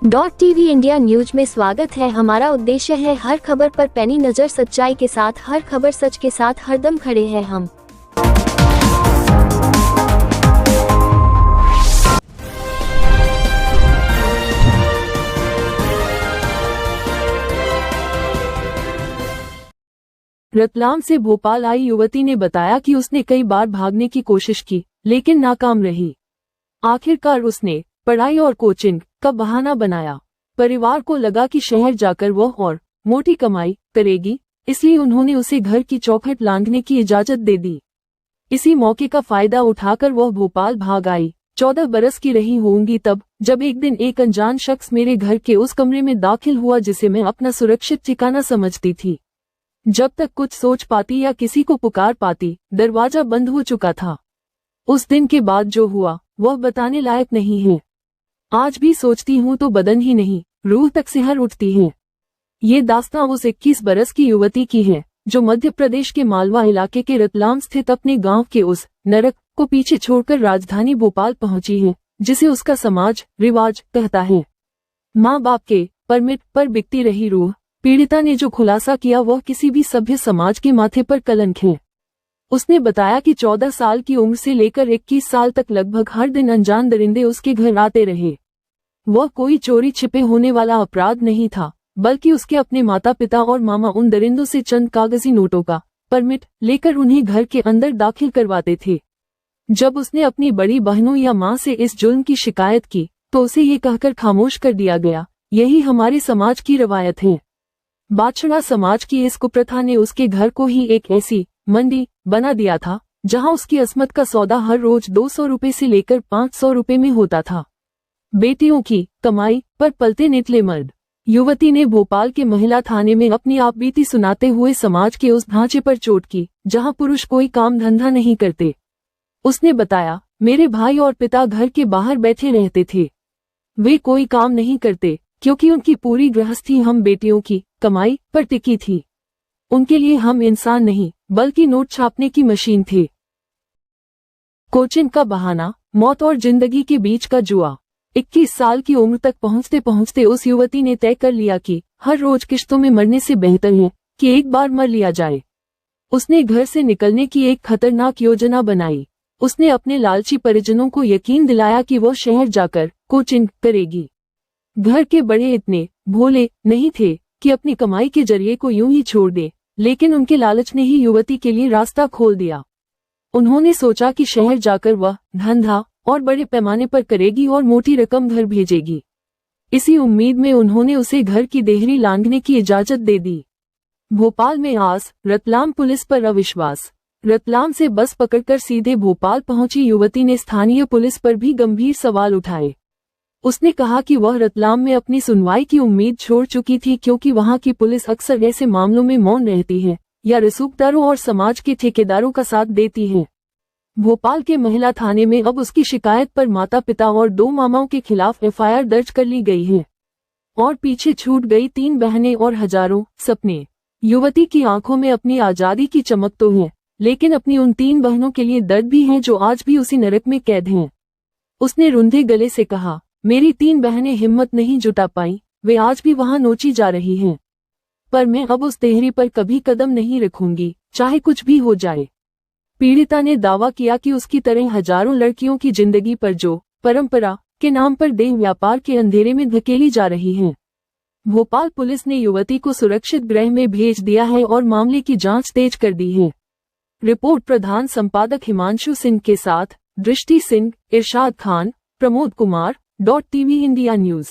TV India news में स्वागत है। हमारा उद्देश्य है हर खबर पर पैनी नजर, सच्चाई के साथ, हर खबर सच के साथ हरदम खड़े हैं हम। रतलाम से भोपाल आई युवती ने बताया कि उसने कई बार भागने की कोशिश की लेकिन नाकाम रही। आखिरकार उसने पढ़ाई और कोचिंग का बहाना बनाया। परिवार को लगा कि शहर जाकर वह और मोटी कमाई करेगी, इसलिए उन्होंने उसे घर की चौखट लांघने की इजाजत दे दी। इसी मौके का फायदा उठाकर वह भोपाल भाग आई। 14 बरस की रही होंगी तब, जब एक दिन एक अनजान शख्स मेरे घर के उस कमरे में दाखिल हुआ जिसे मैं अपना सुरक्षित ठिकाना समझती थी। जब तक कुछ सोच पाती या किसी को पुकार पाती, दरवाजा बंद हो चुका था। उस दिन के बाद जो हुआ वह बताने लायक नहीं है। आज भी सोचती हूँ तो बदन ही नहीं, रूह तक सिहर उठती है। ये दास्तां उस 21 बरस की युवती की है जो मध्य प्रदेश के मालवा इलाके के रतलाम स्थित अपने गांव के उस नरक को पीछे छोड़कर राजधानी भोपाल पहुंची है, जिसे उसका समाज रिवाज कहता है। माँ बाप के परमिट पर बिकती रही रूह। पीड़िता ने जो खुलासा किया वह किसी भी सभ्य समाज के माथे पर कलंक है। उसने बताया कि 14 साल की उम्र से लेकर 21 साल तक लगभग हर दिन अनजान दरिंदे उसके घर आते रहे। वह कोई चोरी छिपे होने वाला अपराध नहीं था, बल्कि उसके अपने माता पिता और मामा उन दरिंदों से चंद कागजी नोटों का परमिट लेकर उन्हें घर के अंदर दाखिल करवाते थे। जब उसने अपनी बड़ी बहनों या माँ से इस जुल्म की शिकायत की तो उसे ये कहकर खामोश कर दिया गया, यही हमारे समाज की रवायत है। बाछड़ा समाज की इस कुप्रथा ने उसके घर को ही एक ऐसी मंडी बना दिया था जहां उसकी अस्मत का सौदा हर रोज 200 रुपए से लेकर 500 रुपए में होता था। बेटियों की कमाई पर पलते निकले मर्द। युवती ने भोपाल के महिला थाने में अपनी आपबीती सुनाते हुए समाज के उस ढांचे पर चोट की जहां पुरुष कोई काम धंधा नहीं करते। उसने बताया, मेरे भाई और पिता घर के बाहर बैठे रहते थे। वे कोई काम नहीं करते क्योंकि उनकी पूरी गृहस्थी हम बेटियों की कमाई पर टिकी थी। उनके लिए हम इंसान नहीं बल्कि नोट छापने की मशीन थे। कोचिंग का बहाना, मौत और जिंदगी के बीच का जुआ। 21 साल की उम्र तक पहुंचते पहुंचते उस युवती ने तय कर लिया कि हर रोज किश्तों में मरने से बेहतर है कि एक बार मर लिया जाए। उसने घर से निकलने की एक खतरनाक योजना बनाई। उसने अपने लालची परिजनों को यकीन दिलाया कि वह शहर जाकर कोचिंग करेगी। घर के बड़े इतने भोले नहीं थे कि अपनी कमाई के जरिए को यूं ही छोड़ दे, लेकिन उनके लालच ने ही युवती के लिए रास्ता खोल दिया। उन्होंने सोचा कि शहर जाकर वह धंधा और बड़े पैमाने पर करेगी और मोटी रकम घर भेजेगी। इसी उम्मीद में उन्होंने उसे घर की देहरी लांघने की इजाजत दे दी। भोपाल में आस, रतलाम पुलिस पर अविश्वास। रतलाम से बस पकड़कर सीधे भोपाल पहुंची युवती ने स्थानीय पुलिस पर भी गंभीर सवाल उठाए। उसने कहा कि वह रतलाम में अपनी सुनवाई की उम्मीद छोड़ चुकी थी क्योंकि वहां की पुलिस अक्सर ऐसे मामलों में मौन रहती है या रसूखदारों और समाज के ठेकेदारों का साथ देती है। भोपाल के महिला थाने में अब उसकी शिकायत पर माता पिता और 2 मामाओं के खिलाफ एफआईआर दर्ज कर ली गई है और पीछे छूट गई 3 बहनें और हजारों सपने। युवती की आंखों में अपनी आजादी की चमक तो है, लेकिन अपनी उन 3 बहनों के लिए दर्द भी है जो आज भी उसी नरक में कैद हैं। उसने रुंधे गले से कहा, मेरी 3 बहनें हिम्मत नहीं जुटा पाई, वे आज भी वहां नोची जा रही हैं। पर मैं अब उस देहरी पर कभी कदम नहीं रखूंगी, चाहे कुछ भी हो जाए। पीड़िता ने दावा किया कि उसकी तरह हजारों लड़कियों की जिंदगी पर जो परंपरा के नाम पर देह व्यापार के अंधेरे में धकेली जा रही हैं। भोपाल पुलिस ने युवती को सुरक्षित गृह में भेज दिया है और मामले की जांच तेज कर दी है। रिपोर्ट प्रधान संपादक हिमांशु सिंह के साथ Drishti Singh, Irshad Khan, Pramod Kumar, TV India news.